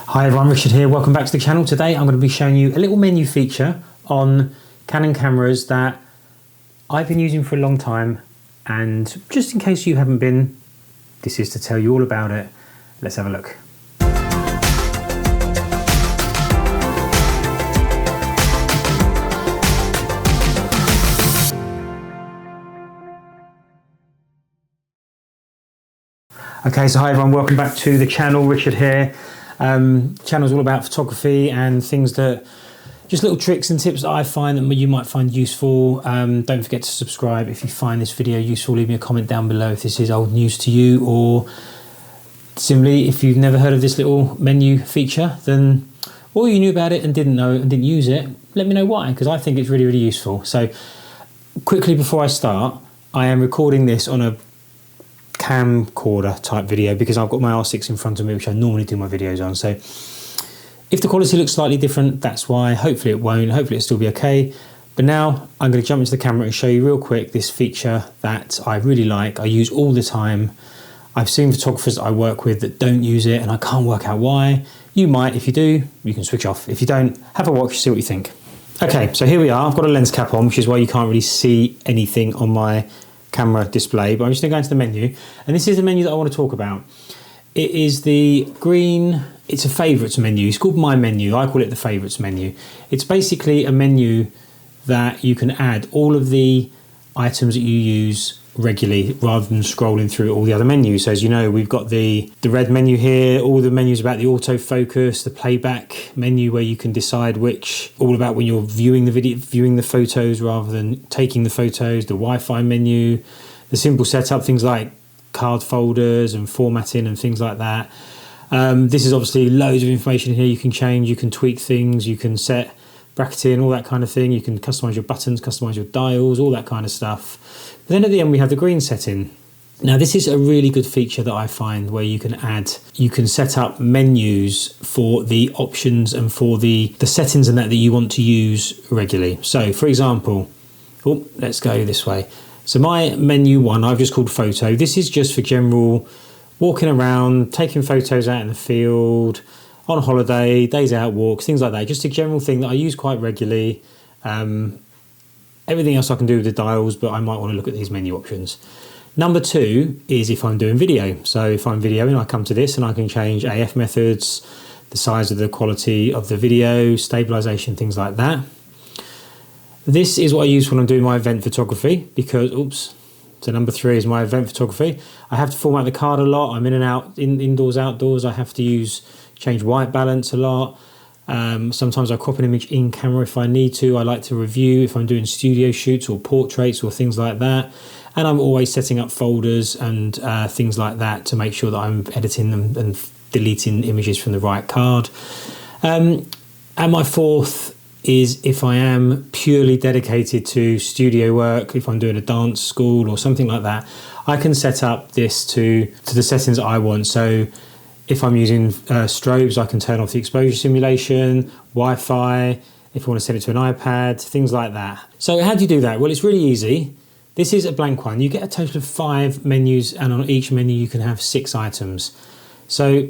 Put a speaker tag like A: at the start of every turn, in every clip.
A: Hi everyone, Richard here. Welcome back to the channel. Today I'm going to be showing you a little menu feature on Canon cameras that I've been using for a long time, and just in case you haven't been, this is to tell you all about it. Let's have a look. Okay, so hi everyone, welcome back to the channel. Richard here. Channel's all about photography and things that, just little tricks and tips that I find that you might find useful. Don't forget to subscribe if you find this video useful. Leave me a comment down below if this is old news to you, or simply if you've never heard of this little menu feature, then, or you knew about it and didn't know and didn't use it, let me know why, because I think it's really, really useful. So quickly before I start, I am recording this on a camcorder type video because I've got my R6 in front of me, which I normally do my videos on. So if the quality looks slightly different, that's why. Hopefully it won't, hopefully it'll still be okay. But now I'm going to jump into the camera and show you real quick this feature that I really like, I use all the time. I've seen photographers that I work with that don't use it and I can't work out why. You might. If you do, you can switch off. If you don't, have a watch, see what you think. Okay, so here we are. I've got a lens cap on, which is why you can't really see anything on my camera display, but I'm just going to go into the menu, and this is the menu that I want to talk about. It is the green, it's a favourites menu. It's called My Menu. I call it the favourites menu. It's basically a menu that you can add all of the items that you use regularly rather than scrolling through all the other menus. So as you know, we've got the red menu here, all the menus about the autofocus, the playback menu where you can decide which, all about when you're viewing the video, viewing the photos rather than taking the photos, the Wi-Fi menu, the simple setup, things like card folders and formatting and things like that. This is obviously loads of information here. You can change, you can tweak things, you can set bracketing, all that kind of thing. You can customize your buttons, customize your dials, all that kind of stuff. But then at the end we have the green setting. Now this is a really good feature that I find where you can set up menus for the options and for the settings and that you want to use regularly. So for example, let's go this way. So my menu one, I've just called photo. This is just for general walking around, taking photos out in the field, on holiday, days out walks, things like that. Just a general thing that I use quite regularly. Everything else I can do with the dials, but I might want to look at these menu options. Number two is if I'm doing video. So if I'm videoing, I come to this and I can change AF methods, the size of the quality of the video, stabilization, things like that. This is what I use when I'm doing my event photography because, so number three is my event photography. I have to format the card a lot. I'm in and out, indoors, outdoors. I have to change white balance a lot. Sometimes I crop an image in camera if I need to. I like to review if I'm doing studio shoots or portraits or things like that. And I'm always setting up folders and things like that to make sure that I'm editing them and deleting images from the right card. And my fourth is if I am purely dedicated to studio work, if I'm doing a dance school or something like that, I can set up this to the settings I want. So if I'm using strobes, I can turn off the exposure simulation, Wi-Fi, if I want to set it to an iPad, things like that. So how do you do that? Well, it's really easy. This is a blank one. You get a total of 5 menus, and on each menu you can have 6 items. So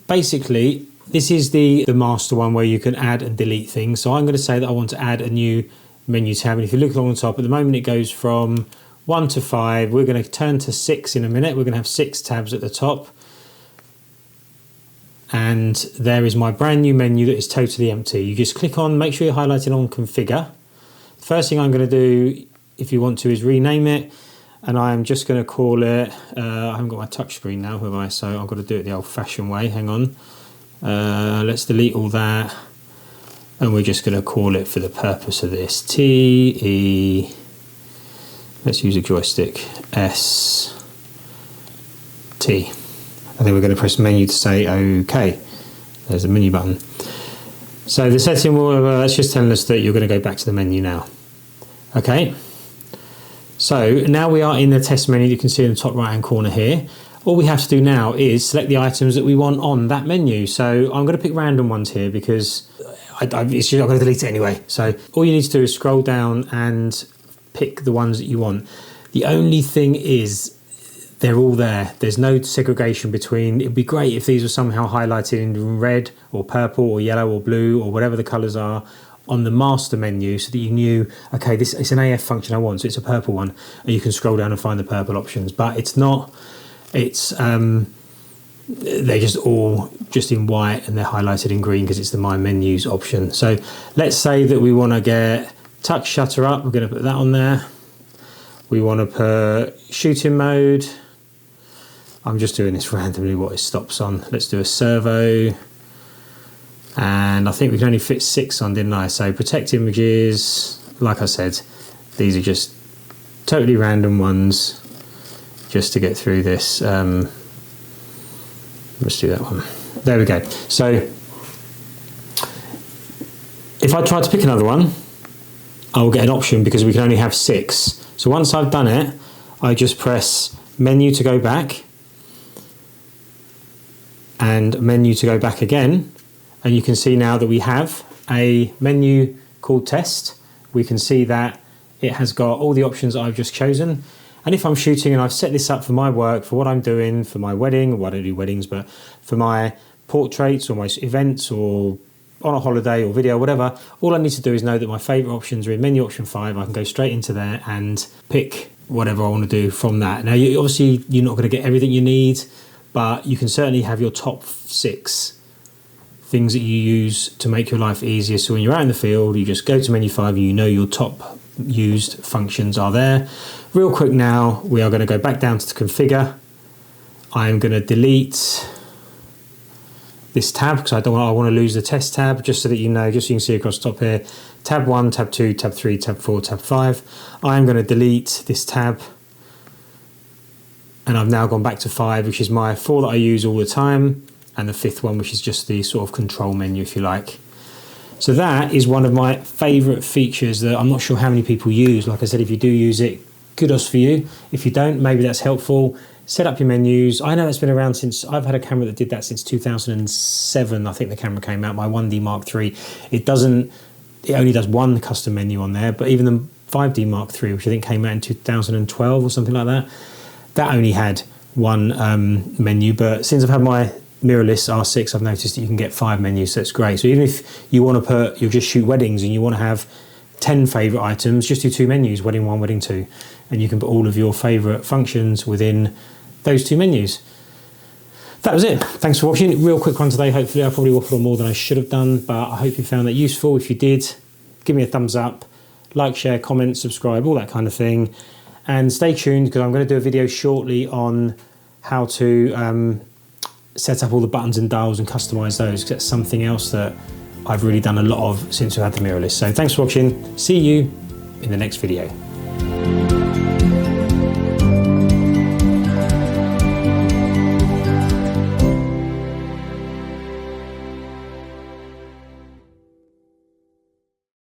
A: basically, this is the master one where you can add and delete things. So I'm going to say that I want to add a new menu tab. And if you look along the top, at the moment it goes from 1 to 5. We're going to turn to 6 in a minute. We're going to have 6 tabs at the top. And there is my brand new menu that is totally empty. You just click on, make sure you're highlighting on configure. The first thing I'm going to do, if you want to, is rename it. And I'm just going to call it, I haven't got my touch screen now, have I? So I've got to do it the old fashioned way. Hang on. Let's delete all that. And we're just going to call it, for the purpose of this, TE, let's use a joystick, ST. And then we're going to press menu to say OK. There's the menu button. So the setting will, that's just telling us that you're going to go back to the menu now. OK. So now we are in the test menu. You can see in the top right hand corner here. All we have to do now is select the items that we want on that menu. So I'm going to pick random ones here because I'm going to delete it anyway. So all you need to do is scroll down and pick the ones that you want. The only thing is they're all there. There's no segregation between. It'd be great if these were somehow highlighted in red or purple or yellow or blue or whatever the colours are on the master menu, so that you knew, okay, this it's an AF function I want, so it's a purple one, and you can scroll down and find the purple options. But it's not. It's they're just all just in white and they're highlighted in green because it's the My Menus option. So let's say that we want to get touch shutter up. We're going to put that on there. We want to put shooting mode. I'm just doing this randomly what it stops on. Let's do a servo. And I think we can only fit 6 on, didn't I? So protect images, like I said, these are just totally random ones just to get through this. Let's do that one. There we go. So if I try to pick another one, I will get an option because we can only have 6. So once I've done it, I just press menu to go back and menu to go back again. And you can see now that we have a menu called test. We can see that it has got all the options that I've just chosen. And if I'm shooting and I've set this up for my work, for what I'm doing, for my wedding, well, I don't do weddings, but for my portraits or my events or on a holiday or video, whatever, all I need to do is know that my favourite options are in menu option 5. I can go straight into there and pick whatever I want to do from that. Now, obviously, you're not going to get everything you need, but you can certainly have your top 6 things that you use to make your life easier. So when you're out in the field, you just go to menu 5 and you know your top used functions are there. Real quick now, we are going to go back down to configure. I'm going to delete this tab because I want to lose the test tab, just so that you know, just so you can see across the top here, tab 1, tab 2, tab 3, tab 4, tab 5. I'm going to delete this tab, and I've now gone back to 5, which is my 4 that I use all the time, and the 5th one, which is just the sort of control menu, if you like. So that is one of my favourite features that I'm not sure how many people use. Like I said, if you do use it, kudos for you. If you don't, maybe that's helpful. Set up your menus. I know that's been around since, I've had a camera that did that since 2007. I think the camera came out, my 1D Mark III. It only does one custom menu on there, but even the 5D Mark III, which I think came out in 2012 or something like that, that only had one menu. But since I've had my mirrorless R6, I've noticed that you can get 5 menus, so it's great. So even if you want to you'll just shoot weddings and you want to have 10 favourite items, just do 2 menus, wedding 1, wedding 2, and you can put all of your favourite functions within those 2 menus. That was it. Thanks for watching. Real quick one today. Hopefully I probably waffled on more than I should have done, but I hope you found that useful. If you did, give me a thumbs up, like, share, comment, subscribe, all that kind of thing. And stay tuned because I'm going to do a video shortly on how to set up all the buttons and dials and customize those, because that's something else that I've really done a lot of since I had the mirrorless. So thanks for watching. See you in the next video.